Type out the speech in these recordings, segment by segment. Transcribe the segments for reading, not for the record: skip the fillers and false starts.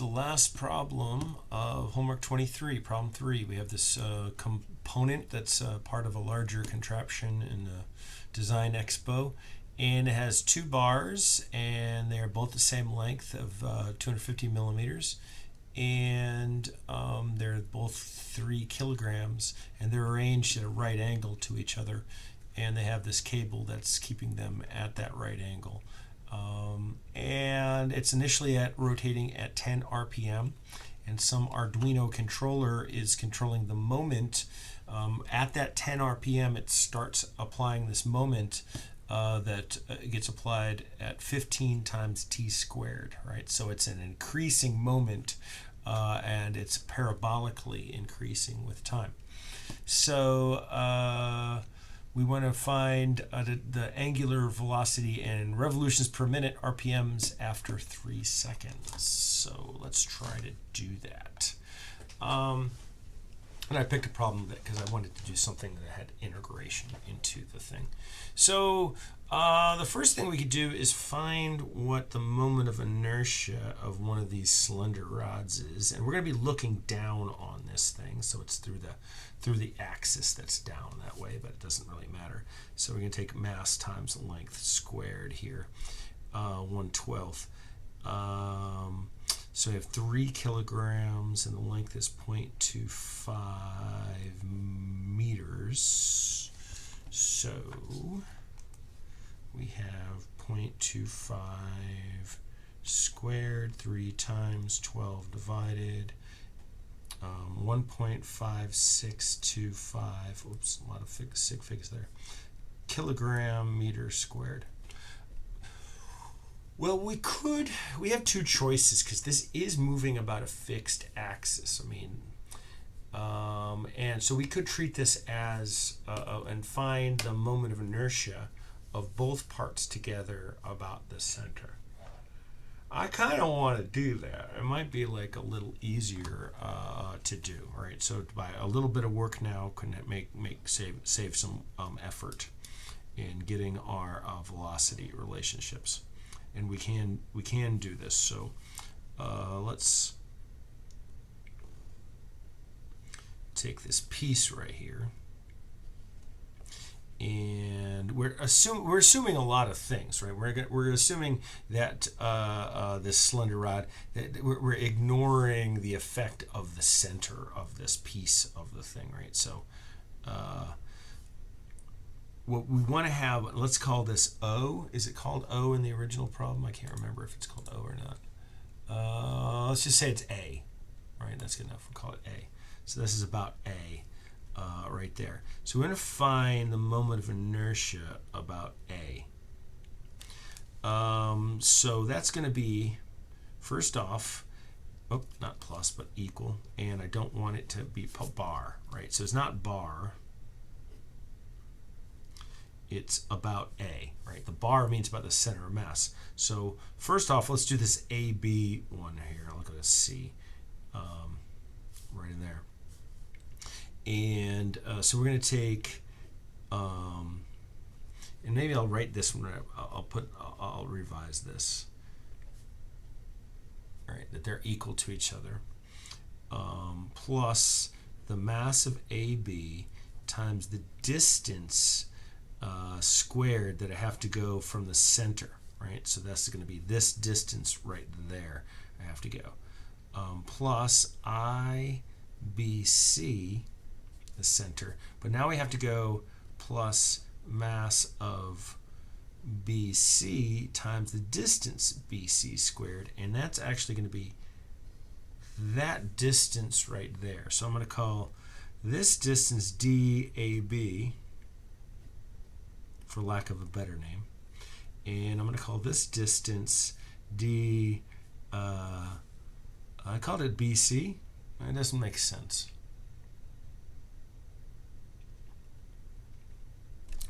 the last problem of homework 23, problem 3. We have this component that's part of a larger contraption in the Design Expo, and it has two bars, and they're both the same length of 250 millimeters, and they're both 3 kilograms, and they're arranged at a right angle to each other, and they have this cable that's keeping them at that right angle. And it's initially rotating at 10 RPM, and some Arduino controller is controlling the moment. At that 10 RPM, it starts applying this moment that gets applied at 15 times t squared, right? So it's an increasing moment, and it's parabolically increasing with time. So we want to find the angular velocity and revolutions per minute, RPMs, after 3 seconds. So let's try to do that. And I picked a problem because I wanted to do something that had integration into the thing. So the first thing we could do is find what the moment of inertia of one of these slender rods is, and we're going to be looking down on this thing, so it's through the axis that's down that way, but it doesn't really matter. So we're going to take mass times length squared here, 1/12. So we have 3 kilograms, and the length is 0.25 meters. So we have 0.25 squared, 3 times 12 divided, 1.5625, oops, a lot of sig figs there, kilogram meter squared. Well, we have two choices because this is moving about a fixed axis. I mean, and so we could treat this as, and find the moment of inertia of both parts together about the center. I kind of want to do that. It might be like a little easier to do, right? So by a little bit of work now can save some effort in getting our velocity relationships. And we can do this. So let's take this piece right here, and we're assuming a lot of things, right? We're assuming that this slender rod, that we're ignoring the effect of the center of this piece of the thing, right? So what we want to have, let's call this O. Is it called O in the original problem? I can't remember if it's called O or not. Let's just say it's A, right? That's good enough. We'll call it A. So this is about A right there. So we're going to find the moment of inertia about A. So that's going to be, first off, not plus, but equal. And I don't want it to be bar, right? So it's not bar. It's about A, right? The bar means about the center of mass. So first off, let's do this AB one here. I'll look at a C right in there. And so we're going to take, and maybe I'll write this one. I'll revise this. All right, that they're equal to each other, plus the mass of AB times the distance squared that I have to go from the center, right? So that's going to be this distance right there I have to go, plus IBC, the center. But now we have to go plus mass of BC times the distance BC squared, and that's actually going to be that distance right there. So I'm going to call this distance DAB, for lack of a better name, and I'm going to call this distance D, I called it BC. It doesn't make sense.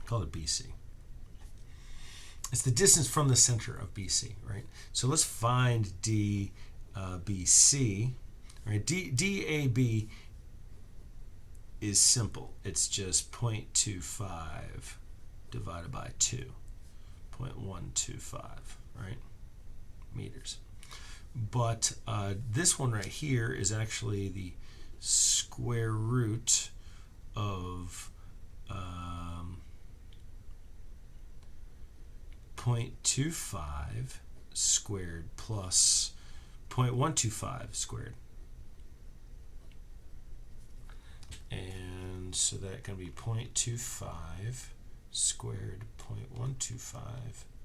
Call it BC. It's the distance from the center of BC, right? So let's find BC. Right? DAB is simple. It's just 0.25 divided by 2, 0.125, right? Meters. but this one right here is actually the square root of 0.25 squared plus 0.125 squared. And so that can be 0.25 squared 0.125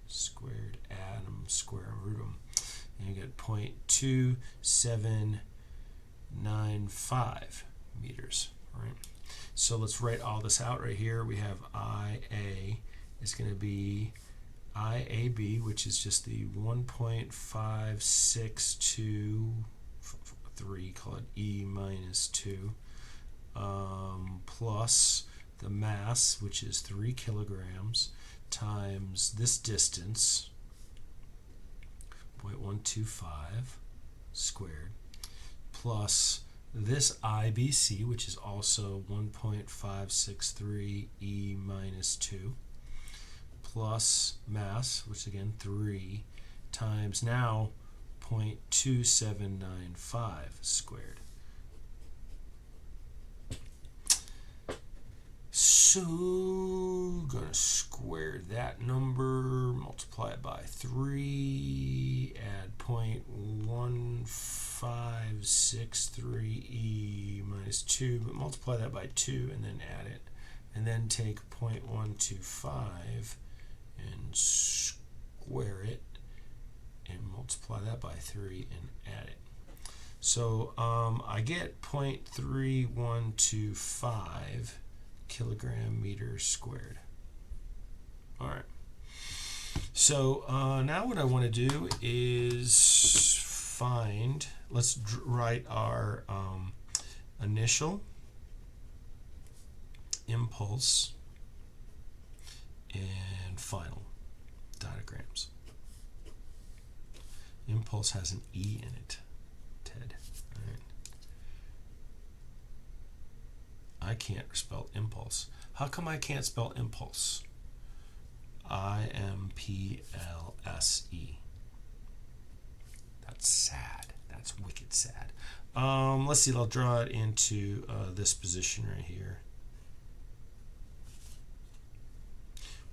squared, add them, square them, root them. And you get 0.2795 meters, right? So let's write all this out right here. We have IA is going to be IAB, which is just the 1.5623, call it E minus 2, plus the mass, which is 3 kilograms, times this distance, 0.125 squared, plus this IBC, which is also 1.563 E minus 2, plus mass, which is again 3, times now 0.2795 squared. So, gonna square that number, multiply it by 3, add 0.1563 E minus 2, but multiply that by 2 and then add it. And then take 0.125 and square it and multiply that by 3 and add it. So I get 0.3125 kilogram meter squared. All right. So now what I want to do is find, let's write our initial impulse and final diagrams. Impulse has an E in it, Ted. All right. I can't spell impulse. How come I can't spell impulse? IMPLSE. That's sad. That's wicked sad. Let's see. I'll draw it into this position right here.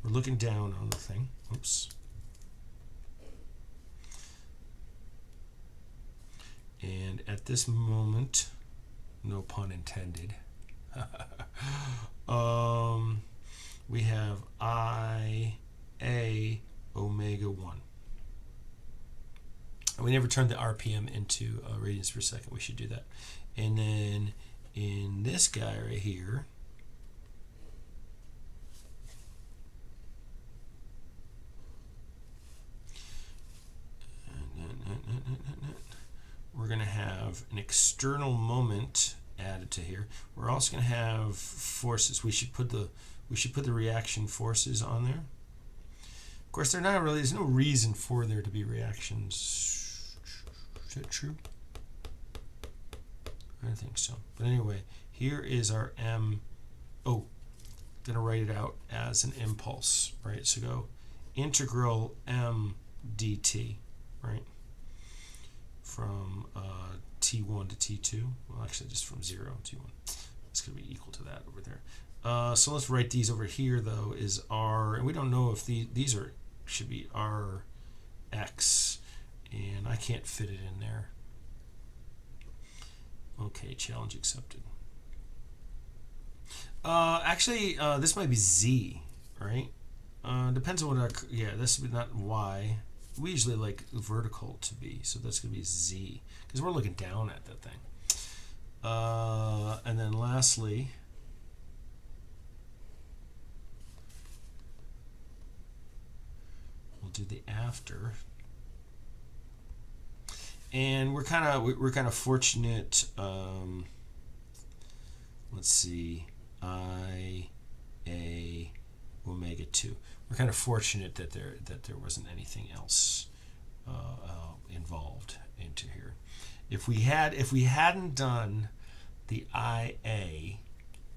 We're looking down on the thing. Oops. And at this moment, no pun intended, we have IA omega 1. And we never turned the RPM into radians per second. We should do that. And then in this guy right here, we're going to have an external moment added to here. We're also going to have forces. We should put the reaction forces on there. Of course, they're not really. There's no reason for there to be reactions. Is that true? I don't think so. But anyway, here is our M. Oh, going to write it out as an impulse, right? So go integral M dt, right? From T1 to T2. Well, actually, just from 0 to T1. It's going to be equal to that over there. So let's write these over here, though, is R. And we don't know if these should be Rx. And I can't fit it in there. Okay, challenge accepted. Actually, this might be Z, right? Depends on what our... Yeah, this would be not Y. We usually like vertical to be, so that's going to be Z, because we're looking down at that thing. And then lastly, we'll do the after. And we're kind of fortunate. Let's see, IA omega 2. We're kind of fortunate that there wasn't anything else involved into here. If we hadn't done the IA,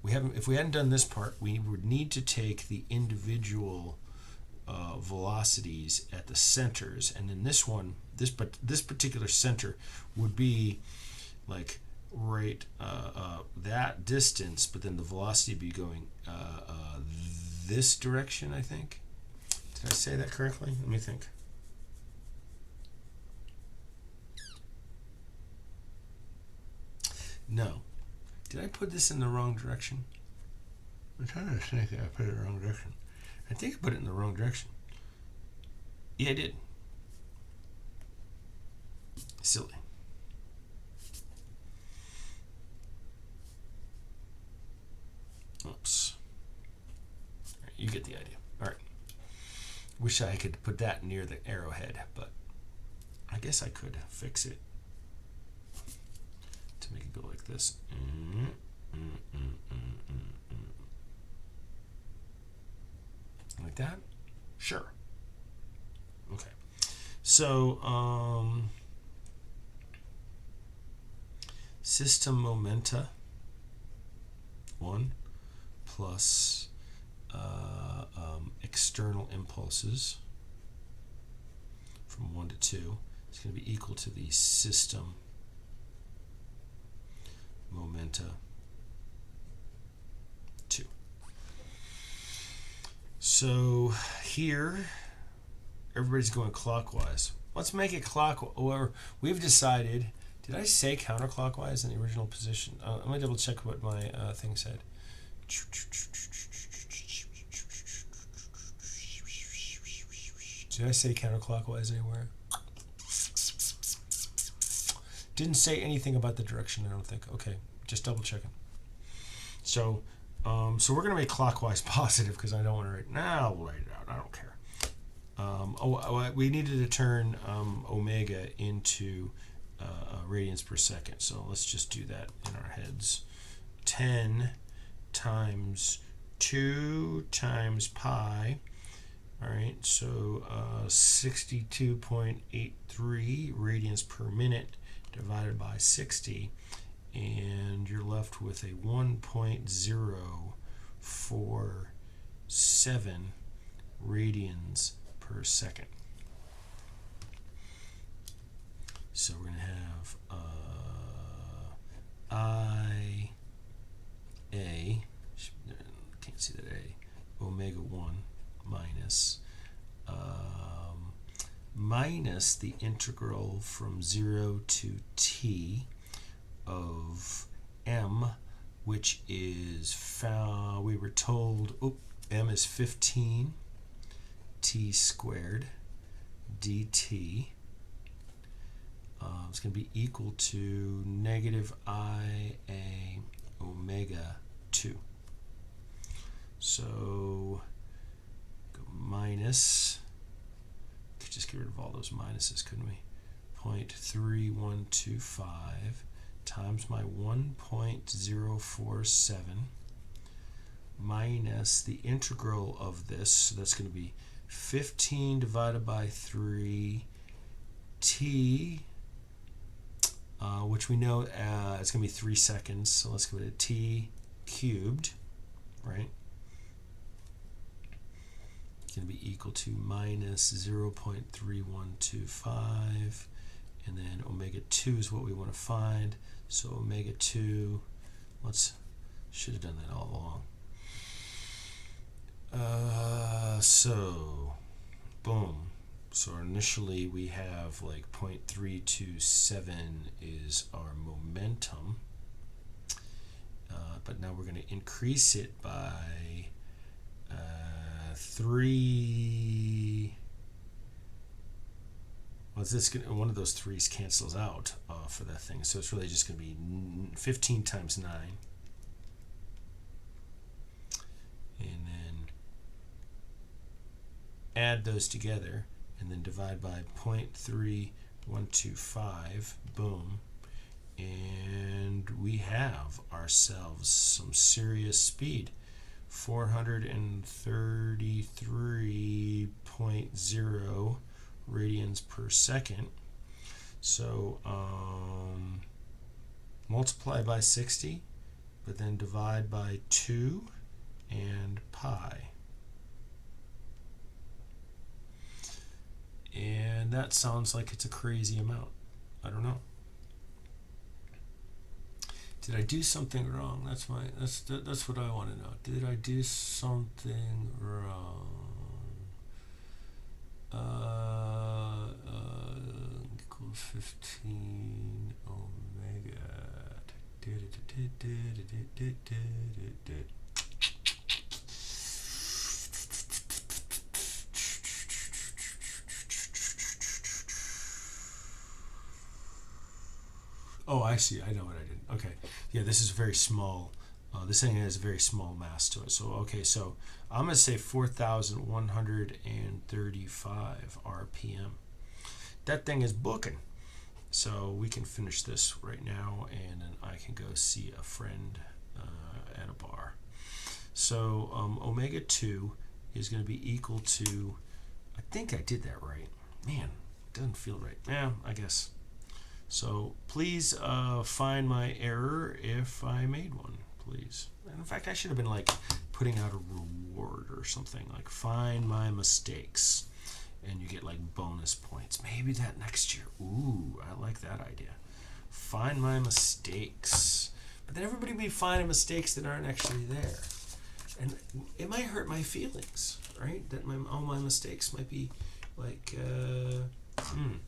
if we hadn't done this part, we would need to take the individual velocities at the centers, and then this one, this particular center would be like right that distance, but then the velocity would be going this direction, I think. Did I say that correctly? Let me think. No. Did I put this in the wrong direction? I'm trying to think I put it in the wrong direction. I think I put it in the wrong direction. Yeah, I did. Silly. Oops. All right, you get the idea. All right. Wish I could put that near the arrowhead, but I guess I could fix it to make it go like this. Like that? Sure. Okay. So, system momenta 1 plus external impulses from 1 to 2 is going to be equal to the system momenta 2. So here, everybody's going clockwise. Let's make it clockwise. Or we've decided. Did I say counterclockwise in the original position? Let me double check what my thing said. Did I say counterclockwise anywhere? Didn't say anything about the direction, I don't think. Okay, just double checking. So, so we're going to make clockwise positive because I don't want to write. Nah, I'll write it out. I don't care. We needed to turn omega into radians per second. So let's just do that in our heads. 10 times 2 times pi. All right, so 62.83 radians per minute divided by 60, and you're left with a 1.047 radians per second. So we're going to have IA, can't see that A, omega 1 minus the integral from 0 to t of m, which is found, we were told, m is 15 t squared dt. It's going to be equal to negative IA omega 2. So go minus, could just get rid of all those minuses, couldn't we? 0.3125 times my 1.047 minus the integral of this, so that's going to be 15 divided by 3 t, which we know it's going to be 3 seconds, so let's go to t cubed, right? It's going to be equal to minus 0.3125, and then omega 2 is what we want to find. So omega 2, should have done that all along. So boom. So initially we have like 0.327 is our momentum, but now we're going to increase it by 3. Well, it's one of those 3's cancels out for that thing, so it's really just going to be 15 times 9, and then add those together, and then divide by 0.3125, boom, and we have ourselves some serious speed, 433.0 radians per second. So multiply by 60, but then divide by 2 and pi. And that sounds like it's a crazy amount. I don't know. Did I do something wrong? That's what I want to know. Did I do something wrong? Equals 15 omega. Oh, I see. I know what I did. Okay. Yeah, this is very small. This thing has a very small mass to it. So, okay, so I'm going to say 4,135 RPM. That thing is booking. So we can finish this right now, and then I can go see a friend at a bar. So omega 2 is going to be equal to, I think I did that right. Man, it doesn't feel right. Yeah, I guess. So please find my error if I made one, please. And in fact, I should have been like putting out a reward or something, like find my mistakes, and you get like bonus points. Maybe that next year. Ooh, I like that idea. Find my mistakes. But then everybody will be finding mistakes that aren't actually there. And it might hurt my feelings, right? That all my mistakes might be like, I'm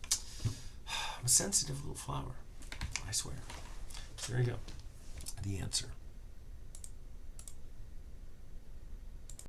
a sensitive little flower, I swear. So there you go, the answer.